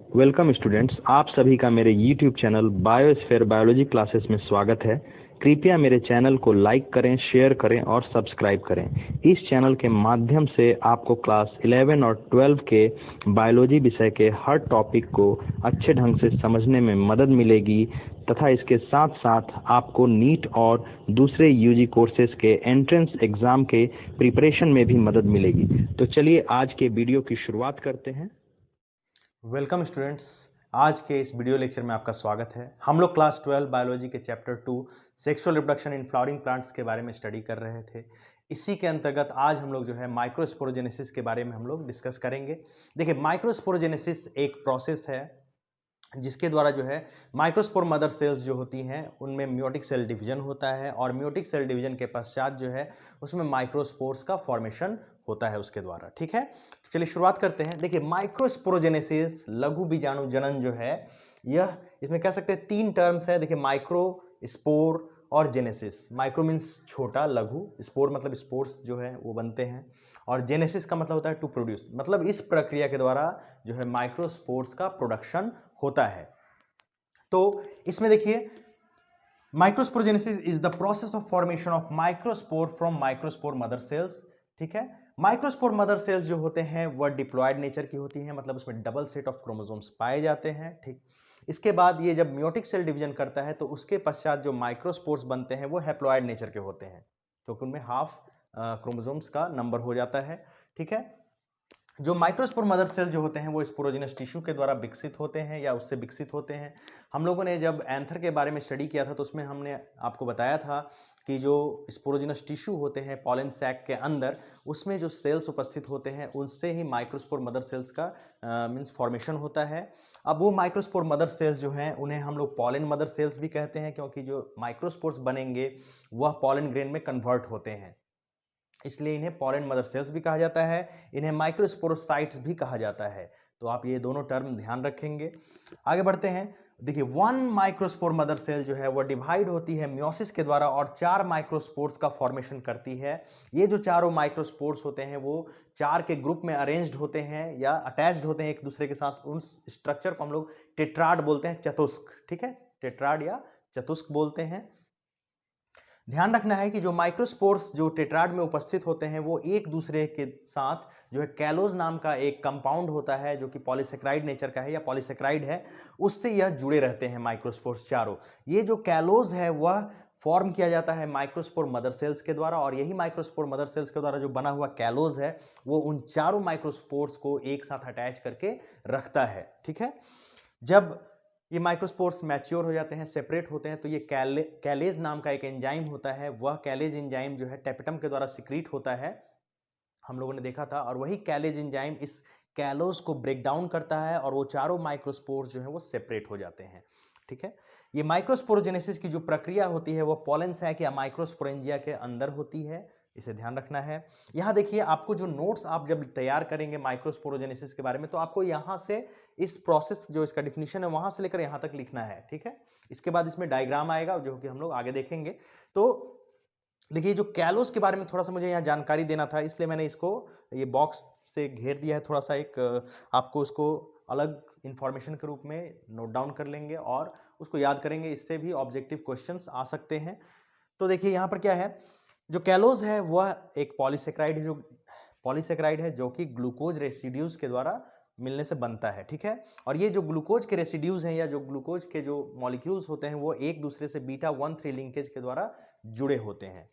Welcome students, आप सभी का मेरे YouTube channel biosphere biology classes में स्वागत है। कृपया मेरे चैनल को लाइक करें, शेयर करें और सब्सक्राइब करें। इस चैनल के माध्यम से आपको क्लास 11 और 12 के बायोलॉजी विषय के हर टॉपिक को अच्छे ढंग से समझने में मदद मिलेगी तथा इसके साथ साथ आपको नीट और दूसरे यूजी कोर्सेज के एंट्रेंस एग्ज़ाम के प्रिपरेशन में भी मदद मिलेगी। तो चलिए आज के वीडियो की शुरुआत करते हैं। वेलकम स्टूडेंट्स, आज के इस वीडियो लेक्चर में आपका स्वागत है। हम लोग क्लास 12 बायोलॉजी के chapter 2 sexual reproduction in flowering plants के बारे में स्टडी कर रहे थे। इसी के अंतर्गत आज हम लोग जो है माइक्रोस्पोरोजेनेसिस के बारे में हम लोग डिस्कस करेंगे। देखिए, माइक्रोस्पोरोजेनेसिस एक प्रोसेस है जिसके द्वारा जो है माइक्रोस्पोर मदर सेल्स जो होती हैं उनमें म्योटिक सेल डिवीजन होता है और म्योटिक सेल डिवीजन के पश्चात जो है उसमें माइक्रोस्पोर्स का फॉर्मेशन होता है उसके द्वारा। ठीक है, तो चलिए शुरुआत करते हैं। देखिए, माइक्रोस्पोरोजेनेसिस लघु बीजाणु जनन जो है यह इसमें कह सकते हैं तीन टर्म्स है। देखिए, माइक्रो, स्पोर और जेनेसिस। माइक्रो मीन्स छोटा, लघु, स्पोर मतलब स्पोर्स जो है वो बनते हैं और जेनेसिस का मतलब होता है टू प्रोड्यूस, मतलब इस प्रक्रिया के द्वारा जो है माइक्रोस्पोर्स का प्रोडक्शन होता है। तो इसमें देखिए, microsporogenesis is the process of formation of microspore from microspore mother cells. ठीक है, माइक्रोस्पोर मदर सेल्स जो होते हैं वह डिप्लॉयड नेचर की होती हैं, मतलब उसमें डबल सेट ऑफ क्रोमोसोम्स पाए जाते हैं। ठीक, इसके बाद ये जब म्योटिक सेल डिवीजन करता है तो उसके पश्चात जो माइक्रोस्पोर्स बनते हैं वो हैप्लॉयड नेचर के होते हैं, क्योंकि उनमें हाफ क्रोमोसोम्स का नंबर हो जाता है। ठीक है, जो माइक्रोस्पोर मदर सेल जो होते हैं वो स्पोरोजिनस टिश्यू के द्वारा विकसित होते हैं या उससे विकसित होते हैं। हम लोगों ने जब एंथर के बारे में स्टडी किया था तो उसमें हमने आपको बताया था कि जो स्पोरोजिनस टिश्यू होते हैं पॉलन सैक के अंदर, उसमें जो सेल्स उपस्थित होते हैं उनसे ही माइक्रोस्पोर मदर सेल्स का मीन्स फॉर्मेशन होता है। अब वो माइक्रोस्पोर मदर सेल्स जो हैं उन्हें हम लोग पॉलन मदर सेल्स भी कहते हैं, क्योंकि जो माइक्रोस्पोर्स बनेंगे वह पॉलन ग्रेन में कन्वर्ट होते हैं, इसलिए इन्हें पॉलन मदर सेल्स भी कहा जाता है। इन्हें माइक्रोस्पोरोसाइट्स भी कहा जाता है। तो आप ये दोनों टर्म ध्यान रखेंगे। आगे बढ़ते हैं। देखिए, वन माइक्रोस्पोर मदर सेल जो है वो डिवाइड होती है म्योसिस के द्वारा और चार माइक्रोस्पोर्स का फॉर्मेशन करती है। ये जो चारों माइक्रोस्पोर्स होते हैं वो चार के ग्रुप में अरेंज्ड होते हैं या अटैच्ड होते हैं एक दूसरे के साथ। उन स्ट्रक्चर को हम लोग टेट्राड बोलते हैं, चतुस्क। ठीक है, टेट्राड या चतुस्क बोलते हैं। ध्यान रखना है कि जो माइक्रोस्पोर्स जो टेट्राड में उपस्थित होते हैं वो एक दूसरे के साथ जो है कैलोज नाम का एक कंपाउंड होता है जो कि पॉलीसेक्राइड नेचर का है या पॉलीसेक्राइड है, उससे यह जुड़े रहते हैं माइक्रोस्पोर्स चारों। ये जो कैलोज है वह फॉर्म किया जाता है माइक्रोस्पोर मदर सेल्स के द्वारा और यही माइक्रोस्पोर मदर सेल्स के द्वारा जो बना हुआ कैलोज है वो उन चारों माइक्रोस्पोर्स को एक साथ अटैच करके रखता है। ठीक है, जब ये माइक्रोस्पोर्स मैच्योर हो जाते हैं, सेपरेट होते हैं, तो ये कैलेज नाम का एक एंजाइम होता है। वह कैलेज एंजाइम जो है टेपिटम के द्वारा सिक्रीट होता है, हम लोगों ने देखा था, और वही कैलेज एंजाइम इस कैलोज को ब्रेक डाउन करता है और वो चारों माइक्रोस्पोर्स जो है वो सेपरेट हो जाते हैं। ठीक है, ये माइक्रोस्पोरोजेनेसिस की जो प्रक्रिया होती है वो पॉलन सैक या माइक्रोस्पोरेंजिया के अंदर होती है, इसे ध्यान रखना है। यहां देखिए, आपको जो नोट्स आप जब तैयार करेंगे माइक्रोस्पोरोजेनेसिस के बारे में तो आपको यहां से इस प्रोसेस जो इसका डिफिनीशन है वहां से लेकर यहां तक लिखना है। ठीक है, इसके बाद इसमें डायग्राम आएगा जो कि हम लोग आगे देखेंगे। तो देखिए, जो कैलोस के बारे में थोड़ा सा मुझे यहाँ जानकारी देना था, इसलिए मैंने इसको ये बॉक्स से घेर दिया है थोड़ा सा। एक आपको उसको अलग इंफॉर्मेशन के रूप में नोट डाउन कर लेंगे और उसको याद करेंगे, इससे भी ऑब्जेक्टिव क्वेश्चंस आ सकते हैं। तो देखिए यहाँ पर क्या है, जो कैलोज है वह एक पॉलीसेक्राइड है जो कि ग्लूकोज रेसिड्यूज के द्वारा मिलने से बनता है। ठीक है, और ये जो ग्लूकोज के रेसिड्यूज हैं या जो ग्लूकोज के जो मॉलिक्यूल्स होते हैं वो एक दूसरे से बीटा 1,3 लिंकेज के द्वारा जुड़े होते हैं।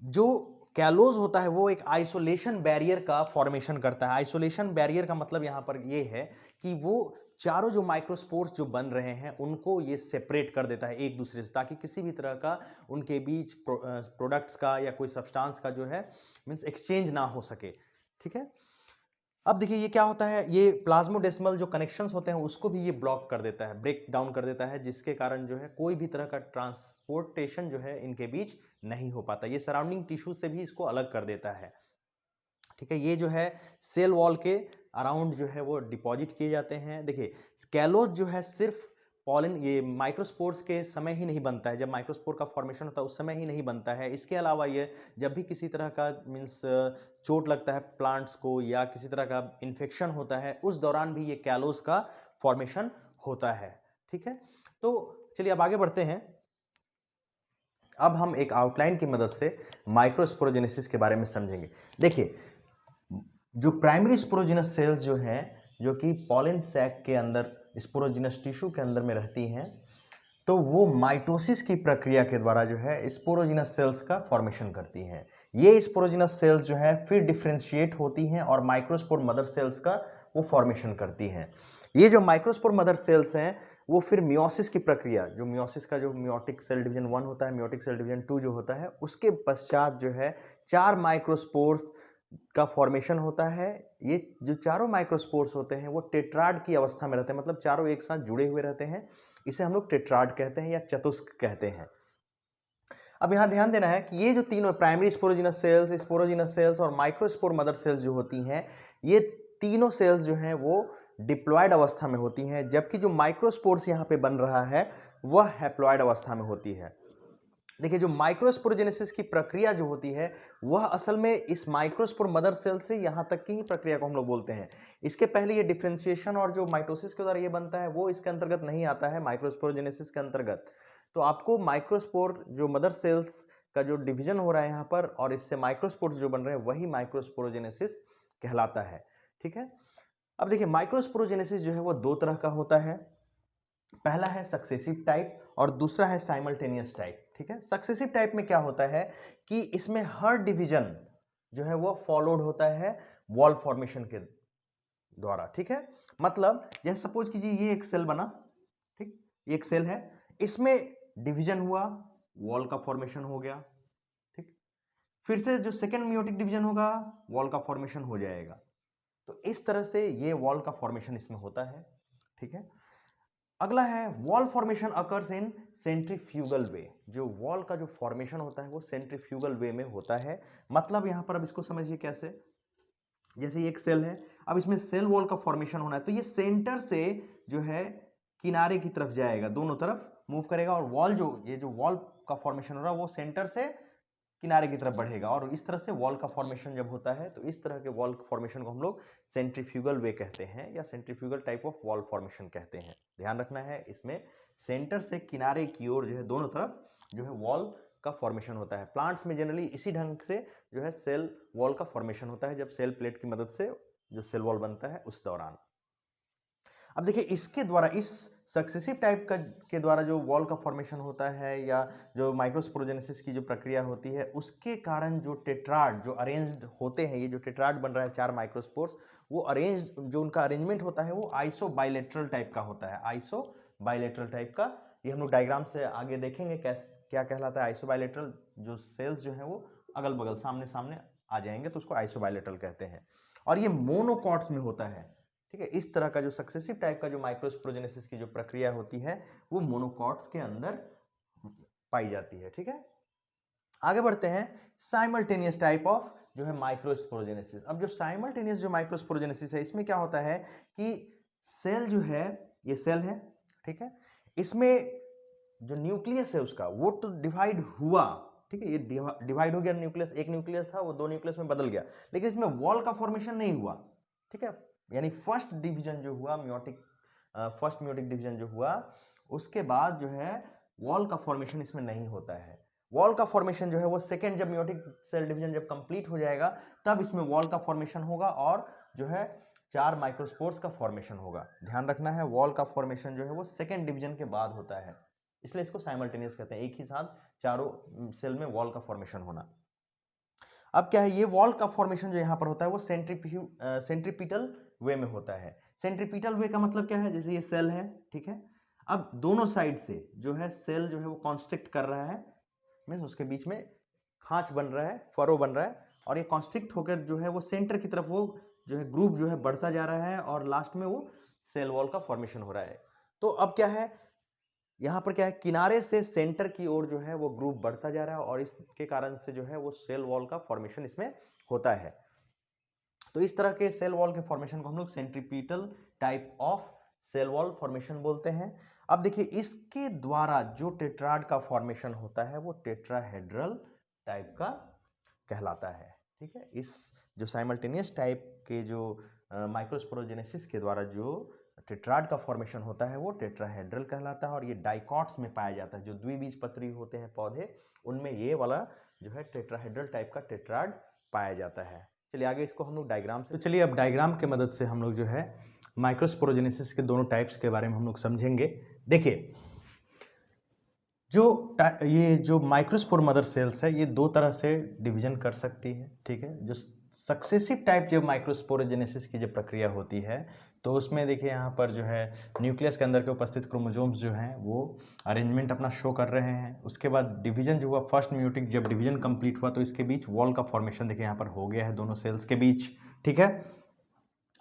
जो कैलोज होता है वो एक आइसोलेशन बैरियर का फॉर्मेशन करता है। आइसोलेशन बैरियर का मतलब यहां पर ये है कि वो चारों जो माइक्रोस्पोर्स जो बन रहे हैं उनको ये सेपरेट कर देता है एक दूसरे से, ताकि किसी भी तरह का उनके बीच प्रोडक्ट्स का या कोई सब्सटेंस का जो है मींस एक्सचेंज ना हो सके। ठीक है, अब देखिए ये क्या होता है, ये प्लाज्मोडेसिमल जो कनेक्शंस होते हैं उसको भी ये ब्लॉक कर देता है, ब्रेक डाउन कर देता है, जिसके कारण जो है कोई भी तरह का ट्रांसपोर्टेशन जो है इनके बीच नहीं हो पाता। ये सराउंडिंग टिश्यू से भी इसको अलग कर देता है। ठीक है, ये जो है सेल वॉल के अराउंड जो है वो डिपॉजिट किए जाते हैं। देखिए, कैलोज जो है सिर्फ पॉलिन ये माइक्रोस्पोर्स के समय ही नहीं बनता है, जब माइक्रोस्पोर का फॉर्मेशन होता है उस समय ही नहीं बनता है। इसके अलावा ये जब भी किसी तरह का मीन्स चोट लगता है प्लांट्स को या किसी तरह का इन्फेक्शन होता है, उस दौरान भी ये कैलोस का फॉर्मेशन होता है। ठीक है, तो चलिए अब आगे बढ़ते हैं। अब हम एक आउटलाइन की मदद से माइक्रोस्पोरोजेनेसिस के बारे में समझेंगे। देखिए, जो प्राइमरी स्पोरोजिनस सेल्स जो हैं, जो कि पॉलन सैक के अंदर स्पोरोजिनस टिश्यू के अंदर में रहती हैं, तो वो माइटोसिस की प्रक्रिया के द्वारा जो है स्पोरोजिनस सेल्स का फॉर्मेशन करती हैं। ये स्पोरोजिनस सेल्स जो है फिर डिफरेंशिएट होती हैं और माइक्रोस्पोर मदर सेल्स का वो फॉर्मेशन करती हैं। ये जो माइक्रोस्पोर मदर सेल्स हैं वो फिर मियोसिस की प्रक्रिया, जो मियोसिस का जो मियोटिक सेल डिवीजन 1 होता है, मियोटिक सेल डिवीजन 2 जो होता है, उसके पश्चात जो है 4 माइक्रोस्पोर्स का फॉर्मेशन होता है। ये जो चारों माइक्रोस्पोर्स होते हैं वो टेट्राड की अवस्था में रहते हैं, मतलब चारों एक साथ जुड़े हुए रहते हैं। इसे हम लोग टेट्राड कहते हैं या चतुष्क कहते हैं। अब यहां ध्यान देना है कि ये जो तीनों प्राइमरी स्पोरोजिनस सेल्स और माइक्रोस्पोर मदर सेल्स जो होती हैं, ये तीनों सेल्स जो हैं वो डिप्लॉयड अवस्था में होती हैं, जबकि जो माइक्रोस्पोर्स यहां पे बन रहा है वह हैप्लॉयड अवस्था में होती है। देखिए, जो माइक्रोस्पोरोजेनेसिस की प्रक्रिया जो होती है वह असल में इस माइक्रोस्पोर मदर सेल से यहां तक की ही प्रक्रिया को हम लोग बोलते हैं। इसके पहले ये डिफरेंशिएशन और जो माइटोसिस के द्वारा ये बनता है वो इसके अंतर्गत नहीं आता है, माइक्रोस्पोरोजेनेसिस के अंतर्गत। तो आपको माइक्रोस्पोर जो मदर सेल्स का जो डिवीजन हो रहा है यहाँ पर और इससे माइक्रोस्पोर्स जो बन रहे हैं वही माइक्रोस्पोरोजेनेसिस कहलाता है। ठीक है, अब देखिए माइक्रोस्पोरोजेनेसिस जो है वो दो तरह का होता है। पहला है सक्सेसिव टाइप और दूसरा है साइमल्टेनियस टाइप। ठीक है, सक्सेसिव टाइप में क्या होता है कि इसमें हर डिवीजन जो है वो फॉलोड होता है वॉल फॉर्मेशन के द्वारा। ठीक है, मतलब जैसे सपोज कीजिए ये एक सेल बना, ठीक, ये एक सेल है, इसमें डिवीजन हुआ, वॉल का फॉर्मेशन हो गया। ठीक, फिर से जो सेकेंड मियोटिक डिवीजन होगा वॉल का फॉर्मेशन हो जाएगा। तो इस तरह से ये वॉल का फॉर्मेशन इसमें होता है। ठीक है, अगला है wall formation occurs in centrifugal way. जो वॉल का जो फॉर्मेशन होता है वो सेंट्रीफ्यूगल वे में होता है। मतलब यहां पर अब इसको समझिए कैसे, जैसे ये एक सेल है, अब इसमें सेल वॉल का फॉर्मेशन होना है, तो ये सेंटर से जो है किनारे की तरफ जाएगा, दोनों तरफ मूव करेगा और वॉल जो ये जो वॉल का फॉर्मेशन हो रहा है वो सेंटर से किनारे की तरफ बढ़ेगा और इस तरह से वॉल का फॉर्मेशन जब होता है तो इस तरह के वॉल फॉर्मेशन को हम लोग सेंट्रीफ्यूगल वे कहते हैं या centrifugal type of wall formation कहते हैं। ध्यान रखना है, इसमें सेंटर से किनारे की ओर जो है दोनों तरफ जो है वॉल का फॉर्मेशन होता है। प्लांट्स में जनरली इसी ढंग से जो है सेल वॉल का फॉर्मेशन होता है, जब सेल प्लेट की मदद से जो सेल वॉल बनता है उस दौरान। अब देखिए इसके द्वारा, इस सक्सेसिव टाइप का के द्वारा जो वॉल का फॉर्मेशन होता है या जो माइक्रोस्पोरोजेनेसिस की जो प्रक्रिया होती है उसके कारण जो टेट्राड जो अरेंज्ड होते हैं, ये जो टेट्राड बन रहा है 4 माइक्रोस्पोर्स, वो अरेंज्ड जो उनका अरेंजमेंट होता है वो आइसोबाइलेटरल टाइप का होता है। आइसोबाइलेटरल टाइप का, ये हम लोग डायग्राम से आगे देखेंगे क्या कहलाता है आइसोबाइलेटरल। जो सेल्स जो है वो अगल बगल सामने सामने आ जाएंगे तो उसको आइसोबाइलेटरल कहते हैं और ये मोनोकॉट्स में होता है। ठीक है, इस तरह का जो सक्सेसिव टाइप का जो माइक्रोस्पोरोजेनेसिस की जो प्रक्रिया होती है वो मोनोकॉट्स के अंदर पाई जाती है। ठीक है, आगे बढ़ते हैं साइमल्टेनियस टाइप ऑफ जो है माइक्रोस्पोरोजेनेसिस। अब जो साइमल्टेनियस जो माइक्रोस्पोरोजेनेसिस है इसमें क्या होता है कि सेल जो है, ये सेल है, ठीक है, इसमें जो न्यूक्लियस है उसका वो तो डिवाइड हुआ। ठीक है, ये डिवाइड हो गया न्यूक्लियस, एक न्यूक्लियस था वो 2 न्यूक्लियस में बदल गया, लेकिन इसमें वॉल का फॉर्मेशन नहीं हुआ। ठीक है, यानी फर्स्ट डिवीजन जो हुआ फर्स्ट म्योटिक डिवीजन जो हुआ उसके बाद जो है वॉल का फॉर्मेशन इसमें नहीं होता है। वॉल का फॉर्मेशन जो है वो सेकेंड जब म्योटिक सेल डिवीजन जब कंप्लीट हो जाएगा तब इसमें वॉल का फॉर्मेशन होगा और जो है 4 माइक्रोस्पोर्स का फॉर्मेशन होगा। ध्यान रखना है, वॉल का फॉर्मेशन जो है वो सेकेंड डिवीजन के बाद होता है, इसलिए इसको साइमल्टेनियस कहते हैं, एक ही साथ चारों सेल में वॉल का फॉर्मेशन होना। अब क्या है, ये वॉल का फॉर्मेशन जो यहाँ पर होता है वो सेंट्रीपिटल वे में होता है। सेंट्रीपिटल वे का मतलब क्या है, जैसे ये सेल है, ठीक है, अब दोनों साइड से जो है सेल जो है वो कॉन्स्ट्रिक्ट कर रहा है, मीन्स उसके बीच में खांच बन रहा है, फरो बन रहा है और ये कॉन्स्ट्रिक्ट होकर जो है वो सेंटर की तरफ वो जो है ग्रुप जो है बढ़ता जा रहा है और लास्ट में वो सेल वॉल का फॉर्मेशन हो रहा है। तो अब क्या है, यहाँ पर क्या है, किनारे से सेंटर की ओर जो है वो ग्रुप बढ़ता जा रहा है और इसके कारण से जो है वो सेल वॉल का फॉर्मेशन इसमें होता है। तो इस तरह के सेल वॉल के फॉर्मेशन को हम लोग centripetal type of cell wall formation बोलते हैं। अब देखिए इसके द्वारा जो टेट्राड का फॉर्मेशन होता है वो टेट्राहेड्रल टाइप का कहलाता है। ठीक है, इस जो साइमल्टेनियस टाइप के जो माइक्रोस्पोरोजेनेसिस के द्वारा जो टेट्राड का फॉर्मेशन होता है वो टेट्राहेड्रल कहलाता है और ये डाइकॉट्स में पाया जाता है। जो द्विबीजपत्री होते हैं पौधे उनमें ये वाला जो है टेट्राहेड्रल टाइप का टेट्राड पाया जाता है। चलिए आगे इसको हम लोग डायग्राम से, तो चलिए अब डायग्राम के मदद से हम लोग जो है माइक्रोस्पोरोजेनेसिस के दोनों टाइप्स के बारे में हम लोग समझेंगे। देखिए ये जो माइक्रोस्पोर मदर सेल्स है ये दो तरह से डिवीजन कर सकती है। ठीक है, जो सक्सेसिव टाइप जो माइक्रोस्पोरोजेनेसिस की जो प्रक्रिया होती है तो उसमें देखिए यहाँ पर जो है न्यूक्लियस के अंदर के उपस्थित क्रोमोसोम्स जो हैं वो अरेंजमेंट अपना शो कर रहे हैं। उसके बाद डिवीजन जो हुआ, फर्स्ट म्यूटिक जब डिवीजन कंप्लीट हुआ तो इसके बीच वॉल का फॉर्मेशन देखिए यहाँ पर हो गया है दोनों सेल्स के बीच। ठीक है,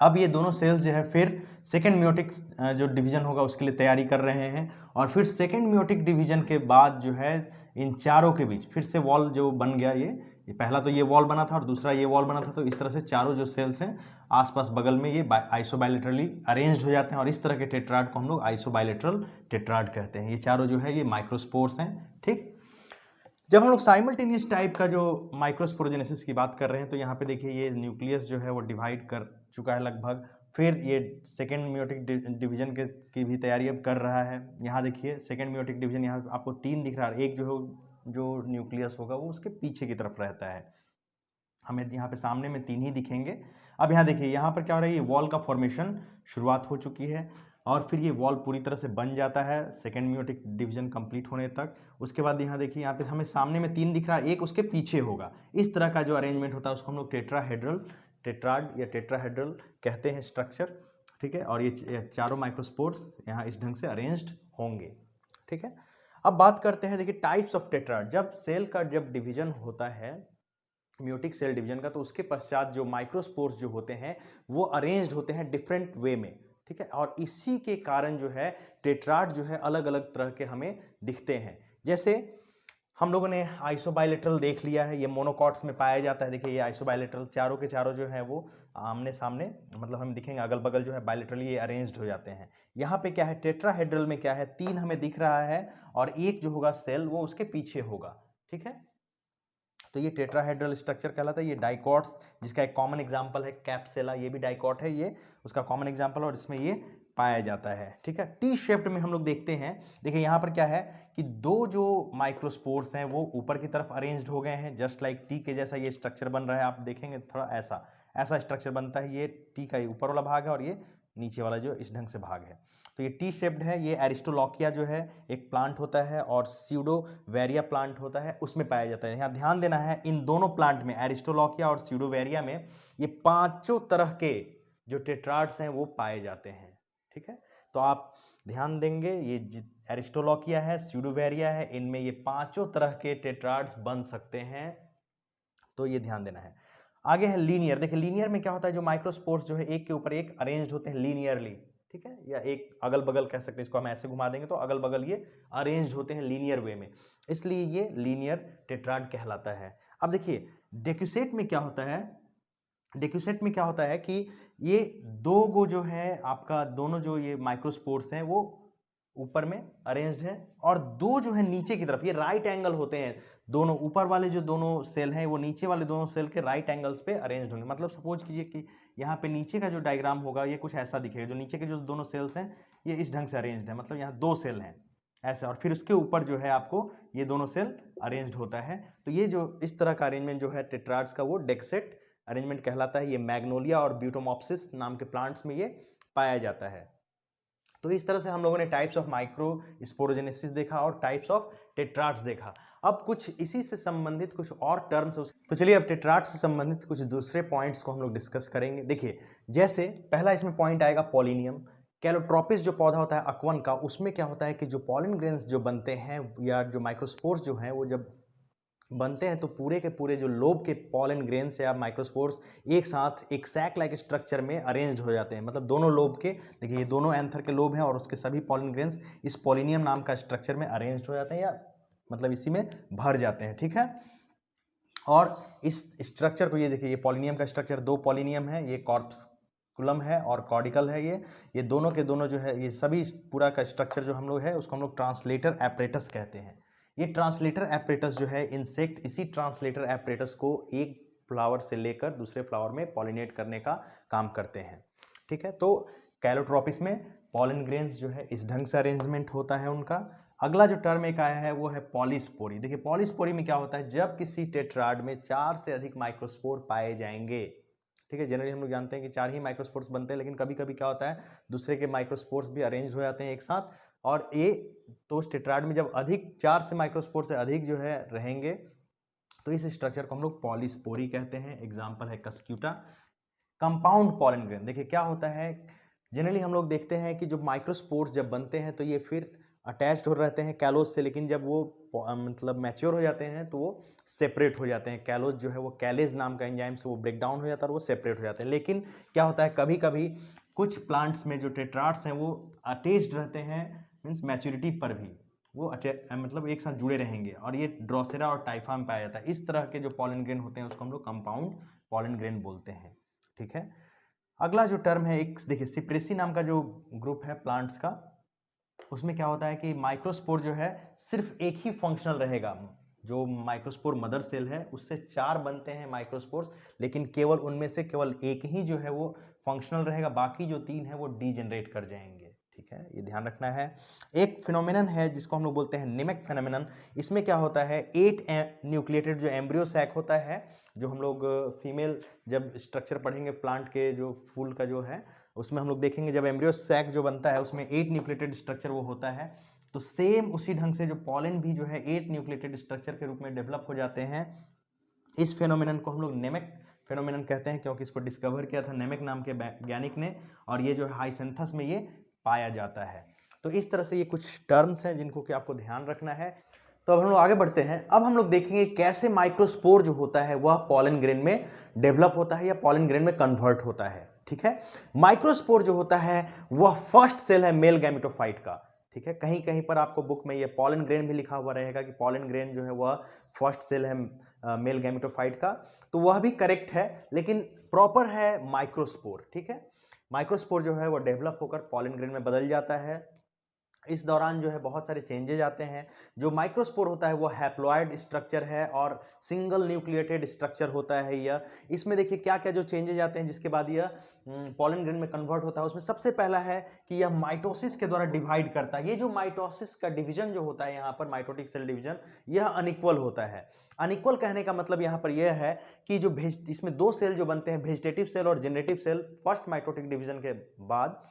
अब ये दोनों सेल्स जो है फिर सेकेंड म्यूटिक जो डिवीजन होगा उसके लिए तैयारी कर रहे हैं और फिर सेकेंड म्यूटिक डिवीजन के बाद जो है इन चारों के बीच फिर से वॉल जो बन गया, ये पहला तो ये वॉल बना था और दूसरा ये वॉल बना था, तो इस तरह से चारों जो सेल्स हैं आसपास बगल में ये आइसोबायलेटरली अरेंज्ड हो जाते हैं और इस तरह के टेट्राड को हम लोग आइसोबायलेटरल टेट्राड कहते हैं। ये चारों जो है ये माइक्रोस्पोर्स हैं। ठीक, जब हम लोग साइमल्टेनियस टाइप का जो माइक्रोस्पोरोजेनेसिस की बात कर रहे हैं तो यहाँ पे देखिए ये न्यूक्लियस जो है वो डिवाइड कर चुका है लगभग, फिर ये सेकेंड म्यूटिक डिवीजन की भी तैयारी अब कर रहा है। यहाँ देखिए सेकेंड म्यूटिक डिवीजन यहाँ आपको 3 दिख रहा है, एक जो न्यूक्लियस होगा वो उसके पीछे की तरफ रहता है, हमें यहाँ पे सामने में 3 ही दिखेंगे। अब यहाँ देखिए यहाँ पर क्या हो रहा है, ये वॉल का फॉर्मेशन शुरुआत हो चुकी है और फिर ये वॉल पूरी तरह से बन जाता है सेकेंड म्यूटिक डिवीजन कंप्लीट होने तक। उसके बाद यहाँ देखिए यहाँ पे हमें सामने में 3 दिख रहा है, एक उसके पीछे होगा। इस तरह का जो अरेंजमेंट होता है उसको हम लोग टेट्राड या टेट्राहेड्रल कहते हैं स्ट्रक्चर। ठीक है, और ये चारों माइक्रोस्पोर्स यहाँ इस ढंग से अरेंज्ड होंगे। ठीक है, अब बात करते हैं देखिए टाइप्स ऑफ टेट्राड। जब सेल का जब डिवीजन होता है म्यूटिक सेल डिवीजन का तो उसके पश्चात जो माइक्रोस्पोर्स जो होते हैं वो अरेंज्ड होते हैं डिफरेंट वे में। ठीक है, और इसी के कारण जो है टेट्राड जो है अलग अलग तरह के हमें दिखते हैं। जैसे हम लोगों ने आइसोबायलेटरल देख लिया है, ये मोनोकॉट्स में पाया जाता है। देखिए ये आइसोबायलेटरल चारों के चारों जो है वो आमने सामने, मतलब हम दिखेंगे अगल बगल जो है बायलेटरली ये अरेंज्ड हो जाते हैं। यहाँ पे क्या है टेट्राहेड्रल में क्या है 3 हमें दिख रहा है और एक जो होगा सेल वो उसके पीछे होगा। ठीक है, तो ये टेट्राहेड्रल स्ट्रक्चर कहलाता है। ये डाइकॉट्स जिसका एक कॉमन एग्जांपल है कैप्सेला, ये भी डाइकॉट है, ये उसका कॉमन एग्जांपल और इसमें ये पाया जाता है। ठीक है, टी शेप्ड में हम लोग देखते हैं। देखिए यहाँ पर क्या है कि दो जो माइक्रोस्पोर्स हैं वो ऊपर की तरफ अरेंज्ड हो गए हैं, जस्ट लाइक टी के जैसा ये स्ट्रक्चर बन रहा है। आप देखेंगे थोड़ा ऐसा स्ट्रक्चर बनता है। ये टी का ऊपर वाला भाग है और ये नीचे वाला जो इस ढंग से भाग है, तो ये टी शेप्ड है। ये एरिस्टोलॉकिया जो है एक प्लांट होता है और स्यूडोवेरिया प्लांट होता है उसमें पाया जाता है। यहाँ ध्यान देना है इन दोनों प्लांट में एरिस्टोलॉकिया और स्यूडोवेरिया में ये पांचों तरह के जो टेट्राड्स हैं वो पाए जाते हैं। ठीक है, तो आप ध्यान देंगे ये एरिस्टोलॉकिया है, स्यूडोवेरिया है, इनमें ये पांचों तरह के टेट्राड्स बन सकते हैं, तो ये ध्यान देना है। आगे है लीनियर। देखिए लीनियर में क्या होता है, जो माइक्रोस्पोर्स जो है एक के ऊपर एक अरेंज्ड होते हैं लीनियरली। ठीक है, या एक अगल बगल कह सकते हैं, इसको हम ऐसे घुमा देंगे तो अगल बगल ये अरेंज्ड होते हैं लीनियर वे में, इसलिए ये लीनियर टेट्राड कहलाता है। अब देखिए डेक्यूसेट में क्या होता है, डेक्यूसेट में क्या होता है कि ये दो गो जो है आपका दोनों जो ये माइक्रोस्पोर्स हैं वो ऊपर में अरेंज्ड है और दो जो है नीचे की तरफ, ये राइट एंगल होते हैं। दोनों ऊपर वाले जो दोनों सेल हैं वो नीचे वाले दोनों सेल के राइट एंगल्स पे अरेंज्ड होंगे। मतलब सपोज कीजिए कि यहाँ पे नीचे का जो डायग्राम होगा ये कुछ ऐसा दिखेगा, जो नीचे के जो दोनों सेल्स हैं ये इस ढंग से अरेंज्ड है, मतलब यहाँ 2 सेल हैं ऐसा, और फिर उसके ऊपर जो है आपको ये दोनों सेल अरेंज्ड होता है। तो ये जो इस तरह का अरेंजमेंट जो है टेट्राड्स का वो डेक्सेट अरेंजमेंट कहलाता है। ये मैग्नोलिया और ब्यूटोमॉप्सिस नाम के प्लांट्स में ये पाया जाता है। तो इस तरह से हम लोगों ने टाइप्स ऑफ माइक्रो स्पोरोजेनेसिस देखा और टाइप्स ऑफ टेट्राड्स देखा। अब कुछ इसी से संबंधित कुछ और टर्म्स, तो चलिए अब टेट्राड्स से संबंधित कुछ दूसरे पॉइंट्स को हम लोग डिस्कस करेंगे। देखिए जैसे पहला इसमें पॉइंट आएगा पॉलिनियम। कैलोट्रोपिस जो पौधा होता है अकवन का, उसमें क्या होता है कि जो पॉलन ग्रेन्स जो बनते हैं या जो माइक्रोस्पोर्स जो हैं वो जब बनते हैं तो पूरे के पूरे जो लोब के पॉलन ग्रेन्स या माइक्रोस्पोर्स एक साथ एक सैक लाइक स्ट्रक्चर में अरेंज्ड हो जाते हैं। मतलब दोनों लोब के, देखिए ये दोनों एंथर के लोब हैं और उसके सभी पॉलन ग्रेन्स इस पॉलिनियम नाम का स्ट्रक्चर में अरेंज्ड हो जाते हैं या मतलब इसी में भर जाते हैं। ठीक है, और इस स्ट्रक्चर को ये देखिए, ये पॉलिनियम का स्ट्रक्चर 2 पॉलिनियम है, ये कॉर्प्स ऑर्बिकुलम है और कॉर्डिकल है। ये दोनों के दोनों जो है, ये सभी पूरा का स्ट्रक्चर जो हम लोग है उसको हम लोग ट्रांसलेटर एपरेटस कहते हैं। ये ट्रांसलेटर एपरेटस जो है, इंसेक्ट इसी ट्रांसलेटर एपरेटस को एक फ्लावर से लेकर दूसरे फ्लावर में पॉलिनेट करने का काम करते हैं। ठीक है, तो कैलोट्रोपिस में पॉलन ग्रेन्स जो है इस ढंग से अरेंजमेंट होता है उनका। अगला जो टर्म एक आया है वो है पॉलीस्पोरी। देखिए पॉलीस्पोरी में क्या होता है, जब किसी टेट्राड में 4 से अधिक माइक्रोस्पोर पाए जाएंगे। ठीक है, जनरली हम लोग जानते हैं कि 4 ही माइक्रोस्पोर्स बनते हैं, लेकिन कभी कभी क्या होता है दूसरे के माइक्रोस्पोर्स भी अरेंज हो जाते हैं एक साथ, और ये तो उस टेट्राड में जब अधिक 4 से माइक्रोस्पोर से अधिक जो है रहेंगे तो इस स्ट्रक्चर को हम लोग पॉलीस्पोरी कहते हैं। एग्जाम्पल है कस्क्यूटा। कंपाउंड पॉलन ग्रेन, देखिए क्या होता है, जनरली हम लोग देखते हैं कि जो माइक्रोस्पोर्स जब बनते हैं तो ये फिर अटैच्ड हो रहते हैं कैलोज से, लेकिन जब वो मतलब मैच्योर हो जाते हैं तो वो सेपरेट हो जाते हैं। कैलोज जो है वो कैलेज नाम का एंजाइम से वो ब्रेक डाउन हो जाता है और वो सेपरेट हो जाते हैं। लेकिन क्या होता है, कभी कभी कुछ प्लांट्स में जो टेट्राड्स हैं वो अटैच्ड रहते हैं, मीन्स मैच्योरिटी पर भी वो मतलब एक साथ जुड़े रहेंगे, और ये ड्रोसेरा और टाइफा में पाया जाता है। इस तरह के जो पॉलन ग्रेन होते हैं उसको हम लोग कंपाउंड पॉलन ग्रेन बोलते हैं। ठीक है, अगला जो टर्म है, एक देखिए सिप्रेसी नाम का जो ग्रुप है प्लांट्स का, उसमें क्या होता है कि माइक्रोस्पोर जो है सिर्फ एक ही फंक्शनल रहेगा। जो माइक्रोस्पोर मदर सेल है उससे 4 बनते हैं माइक्रोस्पोर्स, लेकिन केवल उनमें से केवल एक ही जो है वो फंक्शनल रहेगा, बाकी जो 3 है वो डीजेनरेट कर जाएंगे। ठीक है, ये ध्यान रखना है। एक फिनोमिनन है जिसको हम लोग बोलते हैं निमेक फिनोमिनन। इसमें क्या होता है, 8 न्यूक्लिएटेड जो एम्ब्रियो सैक होता है, जो हम लोग फीमेल जब स्ट्रक्चर पढ़ेंगे प्लांट के जो फूल का जो है उसमें हम लोग देखेंगे, जब एम्ब्रियो सैक जो बनता है उसमें 8 न्यूक्लिएटेड स्ट्रक्चर वो होता है। तो सेम उसी ढंग से जो पॉलन भी जो है 8 न्यूक्लिएटेड स्ट्रक्चर के रूप में डेवलप हो जाते हैं। इस फेनोमेनन को हम लोग नेमेक फेनोमेनन कहते हैं, क्योंकि इसको डिस्कवर किया था नेमेक नाम के वैज्ञानिक ने, और ये जो है हाइसिंथस में ये पाया जाता है। तो इस तरह से ये कुछ टर्म्स हैं जिनको कि आपको ध्यान रखना है। तो अब हम लोग आगे बढ़ते हैं। अब हम लोग देखेंगे कैसे माइक्रोस्पोर जो होता है वह पॉलन ग्रेन में डेवलप होता है या पॉलन ग्रेन में कन्वर्ट होता है। ठीक है, माइक्रोस्पोर जो होता है वह फर्स्ट सेल है मेल गैमेटोफाइट का। ठीक है, कहीं कहीं पर आपको बुक में ये पॉलन ग्रेन भी लिखा हुआ रहेगा कि पॉलन ग्रेन जो है वह फर्स्ट सेल है मेल गैमेटोफाइट का, तो वह भी करेक्ट है, लेकिन प्रॉपर है माइक्रोस्पोर। ठीक है, माइक्रोस्पोर जो है वो डेवलप होकर पॉलन ग्रेन में बदल जाता है। इस दौरान जो है बहुत सारे चेंजेज आते हैं। जो माइक्रोस्पोर होता है वो हैप्लॉइड स्ट्रक्चर है और सिंगल न्यूक्लिएटेड स्ट्रक्चर होता है यह। इसमें देखिए क्या क्या जो चेंजेज आते हैं जिसके बाद यह पॉलन ग्रेन में कन्वर्ट होता है। उसमें सबसे पहला है कि यह माइटोसिस के द्वारा डिवाइड करता है। ये जो माइटोसिस का डिवीजन जो होता है यहाँ पर, माइटोटिक सेल डिवीजन, यह अनइक्वल होता है। अनइक्वल कहने का मतलब यहाँ पर यह है कि जो इसमें 2 सेल जो बनते हैं, वेजिटेटिव सेल और generative cell, first mitotic division के बाद,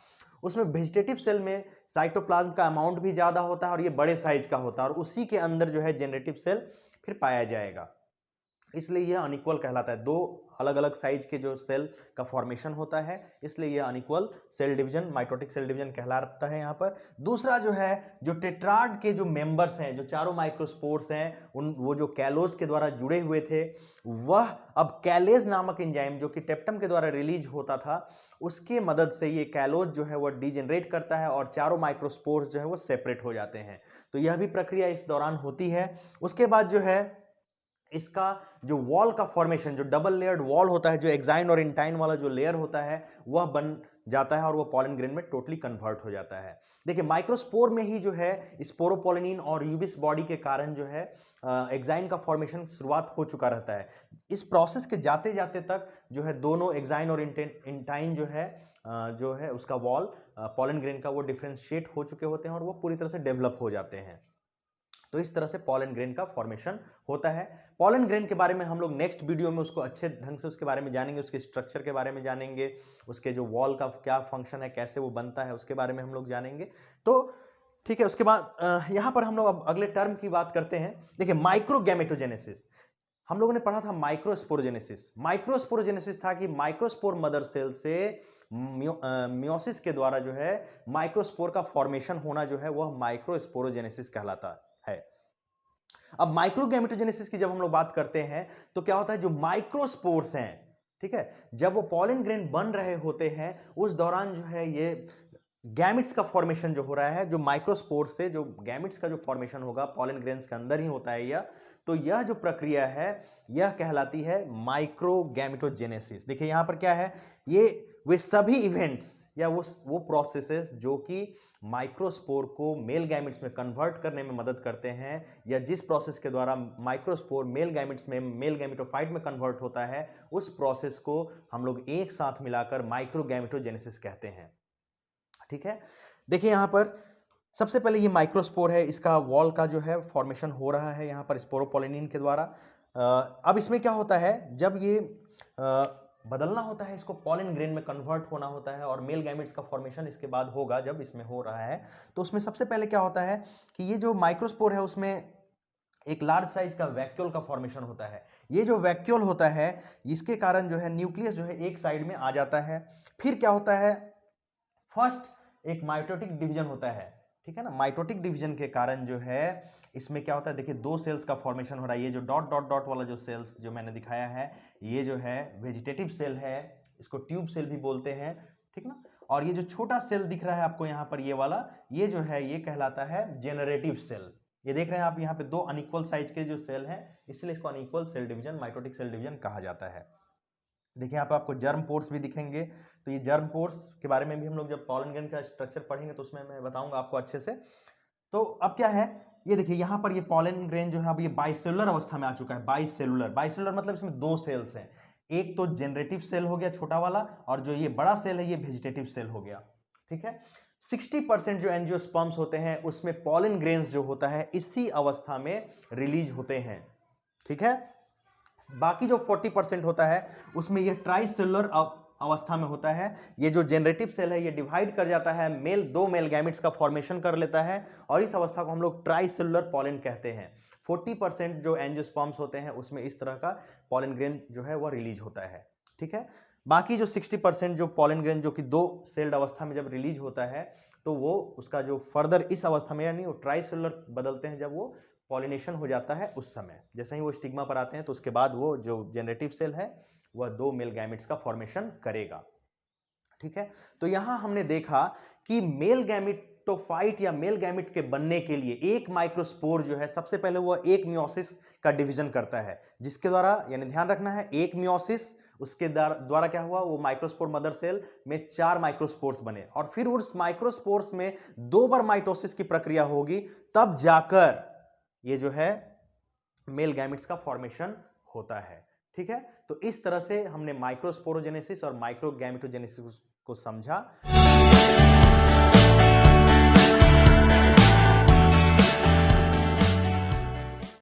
उसमें वेजिटेटिव सेल में साइटोप्लाज्म का अमाउंट भी ज्यादा होता है और ये बड़े साइज का होता है, और उसी के अंदर जो है जेनरेटिव सेल फिर पाया जाएगा, इसलिए यह अनइक्वल कहलाता है। 2 अलग अलग साइज के जो सेल का फॉर्मेशन होता है, इसलिए यह unequal cell division, mitotic cell division कहलाता है यहाँ पर। दूसरा जो है, जो टेट्राड के जो मेंबर्स हैं, जो चारों माइक्रोस्पोर्स हैं, वो जो कैलोज के द्वारा जुड़े हुए थे, वह अब कैलेज नामक एंजाइम जो कि टेप्टम के द्वारा रिलीज होता था, उसके मदद से ये कैलोज जो है वो डीजेनरेट करता है और चारों माइक्रोस्पोर्स जो है वो सेपरेट हो जाते हैं। तो यह भी प्रक्रिया इस दौरान होती है। उसके बाद जो है इसका जो वॉल का फॉर्मेशन, जो डबल लेयर्ड वॉल होता है, जो एक्साइन और इंटाइन वाला जो लेयर होता है, वह बन जाता है और वो पॉलन ग्रेन में टोटली कन्वर्ट हो जाता है। देखिए माइक्रोस्पोर में ही जो है स्पोरोपोलिनिन और यूबिस बॉडी के कारण जो है एक्साइन का फॉर्मेशन शुरुआत हो चुका रहता है। इस प्रोसेस के जाते जाते तक जो है दोनों एक्साइन और इंटाइन जो है उसका वॉल पॉलन ग्रेन का वो डिफरेंशिएट हो चुके होते हैं और वो पूरी तरह से डेवलप हो जाते हैं। तो इस तरह से पॉलन ग्रेन का फॉर्मेशन होता है। पॉलन ग्रेन के बारे में हम लोग नेक्स्ट वीडियो में उसको अच्छे ढंग से उसके बारे में जानेंगे, उसके स्ट्रक्चर के बारे में जानेंगे, उसके जो वॉल का क्या फंक्शन है, कैसे वो बनता है, उसके बारे में हम लोग जानेंगे। तो ठीक है, उसके बाद यहां पर हम लोग अब अगले टर्म की बात करते हैं। देखिए माइक्रोगैमेटोजेनेसिस, हम लोगों ने पढ़ा था माइक्रोस्पोरोजेनेसिस। माइक्रोस्पोरोजेनेसिस था कि माइक्रोस्पोर मदर सेल से मियोसिस के द्वारा जो है माइक्रोस्पोर का फॉर्मेशन होना जो है वह माइक्रोस्पोरोजेनेसिस कहलाता है। अब माइक्रोगैमेटोजेनेसिस की जब हम लोग बात करते हैं तो क्या होता है, जो माइक्रोस्पोर्स हैं, ठीक है, जब वो पॉलन ग्रेन बन रहे होते हैं उस दौरान जो है ये गैमिट्स का फॉर्मेशन जो हो रहा है, जो माइक्रोस्पोर से जो गैमिट्स का जो फॉर्मेशन होगा पॉलन ग्रेन्स के अंदर ही होता है यह, तो यह जो प्रक्रिया है यह कहलाती है माइक्रोगैमेटोजेनेसिस। देखिए यहां पर क्या है, ये वे सभी इवेंट्स या वो प्रोसेसेस जो कि माइक्रोस्पोर को मेल गैमेट्स में कन्वर्ट करने में मदद करते हैं, या जिस प्रोसेस के द्वारा माइक्रोस्पोर मेल गैमेट्स में मेल गैमेटोफाइट में कन्वर्ट होता है, उस प्रोसेस को हम लोग एक साथ मिलाकर माइक्रोगैमेटोजेनेसिस कहते हैं। ठीक है, देखिए यहां पर सबसे पहले ये माइक्रोस्पोर है, इसका वॉल का जो है फॉर्मेशन हो रहा है यहां पर स्पोरोपोलिनिन के द्वारा। अब इसमें क्या होता है, जब ये बदलना होता है, इसको पॉलन ग्रेन में कन्वर्ट होना होता है और मेल गैमेट्स का फॉर्मेशन इसके बाद होगा जब इसमें हो रहा है। तो उसमें सबसे पहले क्या होता है कि ये जो माइक्रोस्पोर है उसमें एक लार्ज साइज का वैक्यूल का फॉर्मेशन होता है। ये जो वैक्यूल होता है इसके कारण जो है न्यूक्लियस जो है एक साइड में आ जाता है। फिर क्या होता है, फर्स्ट एक माइटोटिक डिवीजन होता है, ठीक है ना। माइटोटिक डिवीजन के कारण जो है इसमें क्या होता है, देखिए दो सेल्स का फॉर्मेशन हो रहा है। ये जो डॉट डॉट डॉट वाला जो सेल्स जो मैंने दिखाया है, ये जो है वेजिटेटिव सेल है, इसको ट्यूब सेल भी बोलते हैं, ठीक ना। और ये जो छोटा सेल दिख रहा है आपको यहाँ पर, ये वाला, ये जो है ये कहलाता है जेनरेटिव सेल। ये देख रहे हैं आप यहाँ पे दो अनइक्वल साइज के जो सेल हैं, इसलिए इसको unequal cell division, mitotic cell division कहा जाता है। देखिए यहाँ पे आपको जर्म पोर्स भी दिखेंगे, तो ये जर्म पोर्स के बारे में भी हम लोग जब पॉलन ग्रेन का स्ट्रक्चर पढ़ेंगे तो उसमें मैं बताऊंगा आपको अच्छे से। तो अब क्या है, ये देखिए यहाँ पर ये पॉलन ग्रेन जो है अब ये बाइसेलुलर अवस्था में आ चुका है। बाइसेलुलर, बाइसेलुलर मतलब इसमें दो सेल्स हैं, एक तो जनरेटिव सेल हो गया छोटा वाला, और जो ये बड़ा सेल है ये वेजिटेटिव सेल हो गया, ठीक है। 60% जो एंजियोस्पर्म्स होते हैं उसमें पॉलन ग्रेन्स जो होता है इसी अवस्था में रिलीज होते हैं, ठीक है। बाकी जो 40% होता है उसमें ये ट्राइसेलुलर अवस्था में होता है। ये जो जनरेटिव सेल है ये डिवाइड कर जाता है, दो मेल गैमेट्स का फॉर्मेशन कर लेता है, और इस अवस्था को हम लोग ट्राइसेलुलर पॉलन कहते हैं। 40% जो एंजियोस्पर्म्स होते हैं उसमें इस तरह का पॉलन ग्रेन जो है वह रिलीज होता है, ठीक है। बाकी जो 60% जो पॉलन ग्रेन जो कि दो सेल्ड अवस्था में जब रिलीज होता है तो वो उसका जो फर्दर इस अवस्था में, यानी वो ट्राइसेलुलर बदलते हैं जब वो पॉलिनेशन हो जाता है उस समय, जैसे ही वो स्टिग्मा पर आते हैं तो उसके बाद वो जो जनरेटिव सेल है वह दो मेल गैमेट्स का फॉर्मेशन करेगा, ठीक है। तो यहां हमने देखा कि मेल गैमेटोफाइट या मेल गैमेट के बनने के लिए एक माइक्रोस्पोर जो है सबसे पहले वह एक मियोसिस का डिवीजन करता है, जिसके द्वारा, यानी ध्यान रखना है, एक मियोसिस, उसके द्वारा क्या हुआ, वो माइक्रोस्पोर मदर सेल में 4 माइक्रोस्पोर्स बने, और फिर उस माइक्रोस्पोर्स में 2 बार माइटोसिस की प्रक्रिया होगी, तब जाकर ये जो है मेल गैमेट्स का फॉर्मेशन होता है, ठीक है। तो इस तरह से हमने माइक्रोस्पोरोजेनेसिस और माइक्रोगैमेटोजेनेसिस को समझा।